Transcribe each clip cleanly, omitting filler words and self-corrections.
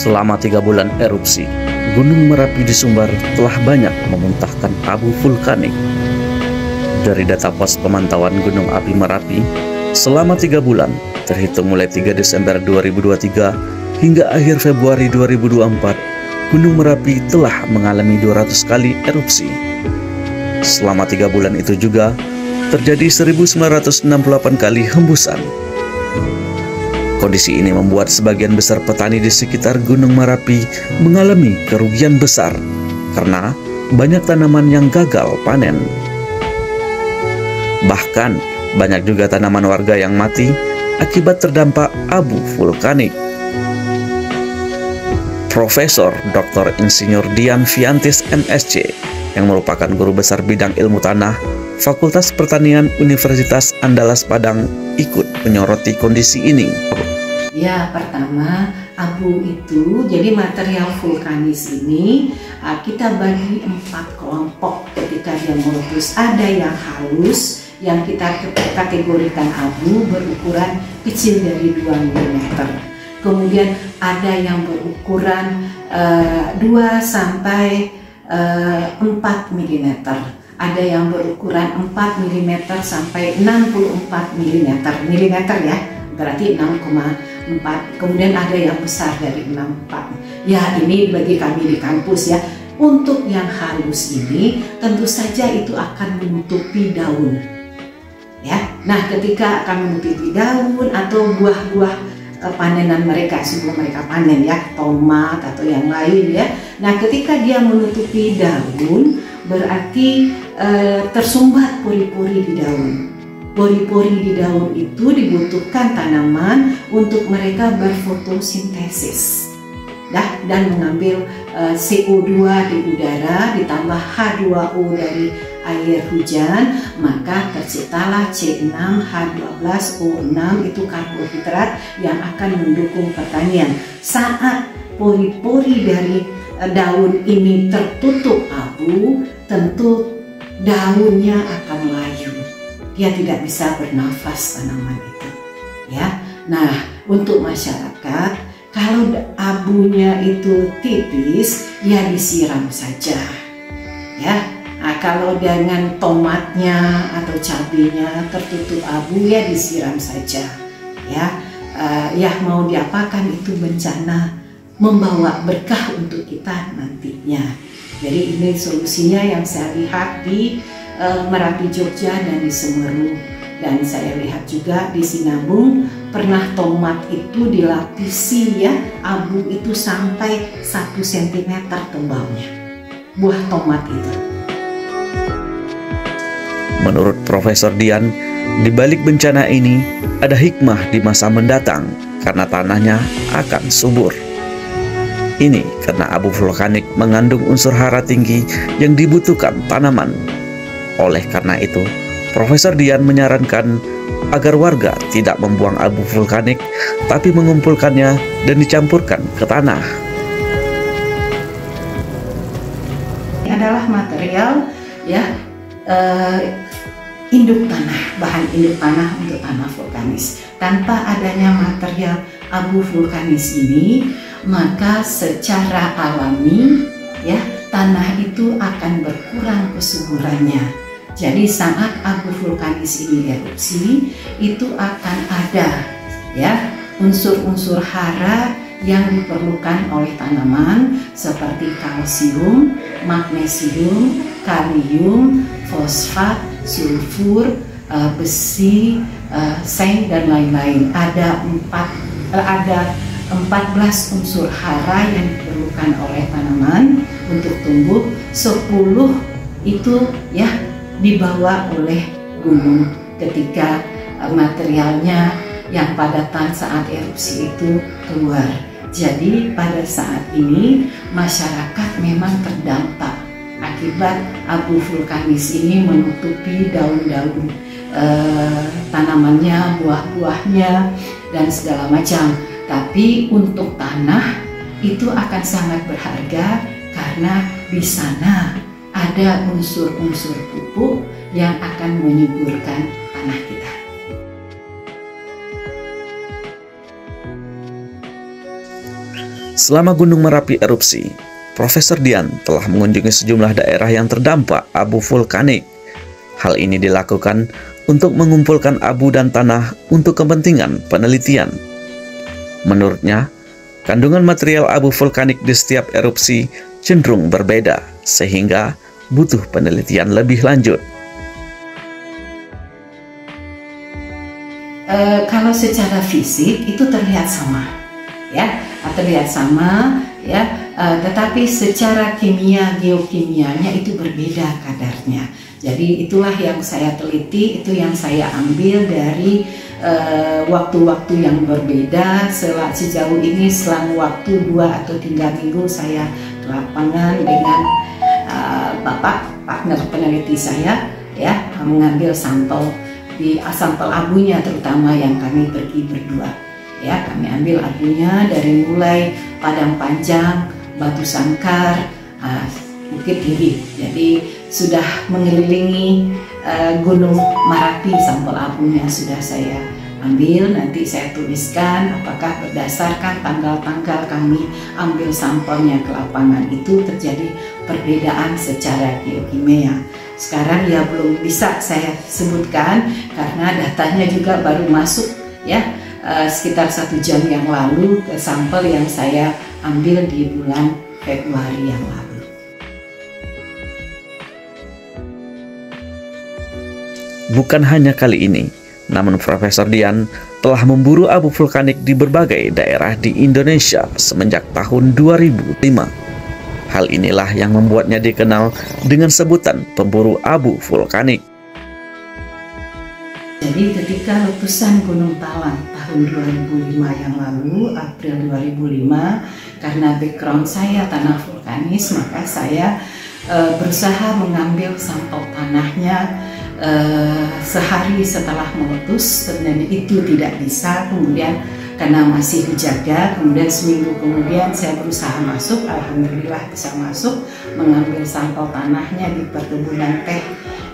Selama 3 bulan erupsi, Gunung Merapi di Sumbar telah banyak memuntahkan abu vulkanik. Dari data pos pemantauan Gunung Api Merapi, selama 3 bulan, terhitung mulai 3 Desember 2023 hingga akhir Februari 2024, Gunung Merapi telah mengalami 200 kali erupsi. Selama 3 bulan itu juga, terjadi 1968 kali hembusan. Kondisi ini membuat sebagian besar petani di sekitar Gunung Merapi mengalami kerugian besar karena banyak tanaman yang gagal panen. Bahkan banyak juga tanaman warga yang mati akibat terdampak abu vulkanik. Profesor Dr. Insinyur Dian Fiantis MSc yang merupakan guru besar bidang ilmu tanah Fakultas Pertanian Universitas Andalas Padang ikut menyoroti kondisi ini. Ya, pertama, abu itu, jadi material vulkanis ini kita bagi 4 kelompok ketika dia meletus. Ada yang halus, yang kita kategorikan abu berukuran kecil dari 2 mm. Kemudian ada yang berukuran 2 sampai 4 mm. Ada yang berukuran 4 mm sampai 64 mm. Milimeter ya, berarti 6,4. Kemudian ada yang besar dari 64. Ya, ini bagi kami di kampus ya. Untuk yang halus ini tentu saja itu akan menutupi daun. Ya. Nah, ketika akan menutupi daun atau buah-buah panenan mereka sebelum mereka panen ya, tomat atau yang lain ya. Nah, ketika dia menutupi daun berarti tersumbat pori-pori di daun. Pori-pori di daun itu dibutuhkan tanaman untuk mereka berfotosintesis dan mengambil CO2 di udara ditambah H2O dari air hujan, maka terciptalah C6H12O6, itu karbohidrat yang akan mendukung pertanian. Saat pori-pori dari daun ini tertutup abu, tentu daunnya akan layu. Dia tidak bisa bernafas tanaman itu. Ya. Nah, untuk masyarakat, kalau abunya itu tipis, ya disiram saja. Ya. Nah, kalau dengan tomatnya atau cabenya tertutup abu, ya disiram saja. Ya. Ya mau diapakan, itu bencana membawa berkah untuk kita nantinya. Jadi ini solusinya yang saya lihat di Merapi Jogja dan di Semeru, dan saya lihat juga di Sinabung pernah tomat itu dilapisi ya abu itu sampai 1 cm tebalnya buah tomat itu. Menurut Profesor Dian, di balik bencana ini ada hikmah di masa mendatang karena tanahnya akan subur. Ini karena abu vulkanik mengandung unsur hara tinggi yang dibutuhkan tanaman. Oleh karena itu, Profesor Dian menyarankan agar warga tidak membuang abu vulkanik, tapi mengumpulkannya dan dicampurkan ke tanah. Ini adalah material ya induk tanah, bahan induk tanah untuk tanah vulkanis. Tanpa adanya material abu vulkanis ini, maka secara alami ya tanah itu akan berkurang kesuburannya. Jadi saat abu vulkanis ini erupsi, itu akan ada ya unsur-unsur hara yang diperlukan oleh tanaman seperti kalsium, magnesium, kalium, fosfat, sulfur, besi, seng dan lain-lain. Ada 14 unsur hara yang diperlukan oleh tanaman untuk tumbuh, 10 itu ya dibawa oleh gunung ketika materialnya yang padatan saat erupsi itu keluar. Jadi pada saat ini masyarakat memang terdampak akibat abu vulkanis ini menutupi daun-daun tanamannya, buah-buahnya, dan segala macam. Tapi untuk tanah itu akan sangat berharga karena di sana ada unsur-unsur pupuk yang akan menyuburkan tanah kita. Selama Gunung Merapi erupsi, Profesor Dian telah mengunjungi sejumlah daerah yang terdampak abu vulkanik. Hal ini dilakukan untuk mengumpulkan abu dan tanah untuk kepentingan penelitian. Menurutnya, kandungan material abu vulkanik di setiap erupsi cenderung berbeda, sehingga butuh penelitian lebih lanjut. Kalau secara fisik itu terlihat sama, ya, terlihat sama, ya, tetapi secara kimia, geokimianya itu berbeda kadarnya. Jadi itulah yang saya teliti, itu yang saya ambil dari waktu-waktu yang berbeda. Sejauh ini selang waktu 2 atau 3 minggu saya ke lapangan dengan Bapak partner peneliti saya, ya, mengambil sampel sampel abunya, terutama yang kami pergi berdua. Ya, kami ambil abunya dari mulai Padang Panjang, Batu Sangkar, Bukit Tinggi. Jadi sudah mengelilingi Gunung Merapi, sampel abunya sudah saya ambil. Nanti saya tuliskan apakah berdasarkan tanggal-tanggal kami ambil sampelnya ke lapangan itu terjadi perbedaan secara geokimia. Sekarang ya belum bisa saya sebutkan karena datanya juga baru masuk, ya, sekitar 1 jam yang lalu ke sampel yang saya ambil di bulan Februari yang lalu. Bukan hanya kali ini, namun Profesor Dian telah memburu abu vulkanik di berbagai daerah di Indonesia semenjak tahun 2005. Hal inilah yang membuatnya dikenal dengan sebutan pemburu abu vulkanik. Jadi ketika letusan Gunung Talang tahun 2005 yang lalu, April 2005, karena background saya tanah vulkanis, maka saya berusaha mengambil sampel tanahnya sehari setelah meletus. Ternyata itu tidak bisa, kemudian karena masih dijaga, kemudian seminggu kemudian saya berusaha masuk, alhamdulillah bisa masuk, mengambil sampel tanahnya di perkebunan teh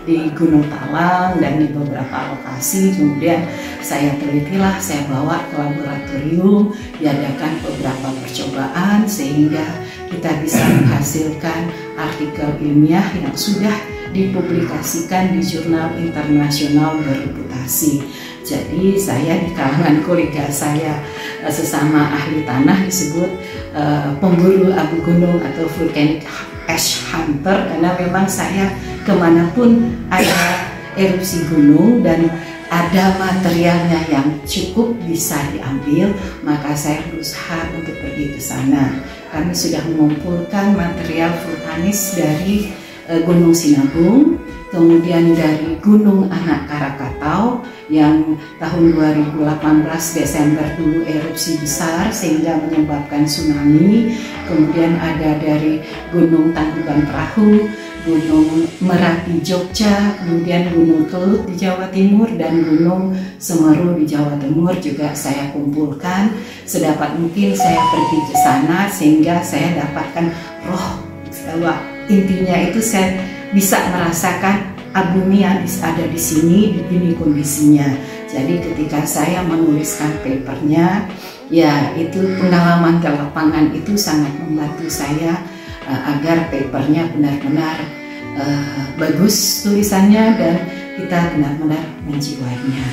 di Gunung Talang dan di beberapa lokasi. Kemudian saya telitilah, saya bawa ke laboratorium, diadakan beberapa percobaan sehingga kita bisa menghasilkan artikel ilmiah yang sudah dipublikasikan di jurnal internasional berreputasi. Jadi saya di kalangan kolega saya sesama ahli tanah disebut pemburu abu gunung atau volcanic ash hunter, karena memang saya kemanapun ada erupsi gunung dan ada materialnya yang cukup bisa diambil, maka saya berusaha untuk pergi ke sana. Kami sudah mengumpulkan material vulkanis dari Gunung Sinabung, kemudian dari Gunung Anak Krakatau yang tahun 2018 Desember dulu erupsi besar sehingga menyebabkan tsunami, kemudian ada dari Gunung Tangkuban Perahu, Gunung Merapi Jogja, kemudian Gunung Kelut di Jawa Timur, dan Gunung Semeru di Jawa Timur juga saya kumpulkan. Sedapat mungkin saya pergi ke sana sehingga saya dapatkan roh, bahwa intinya itu saya bisa merasakan abunya ada di sini, begini kondisinya. Jadi ketika saya menuliskan papernya, ya itu pengalaman ke lapangan itu sangat membantu saya agar papernya benar-benar bagus tulisannya dan kita benar-benar menjiwainya.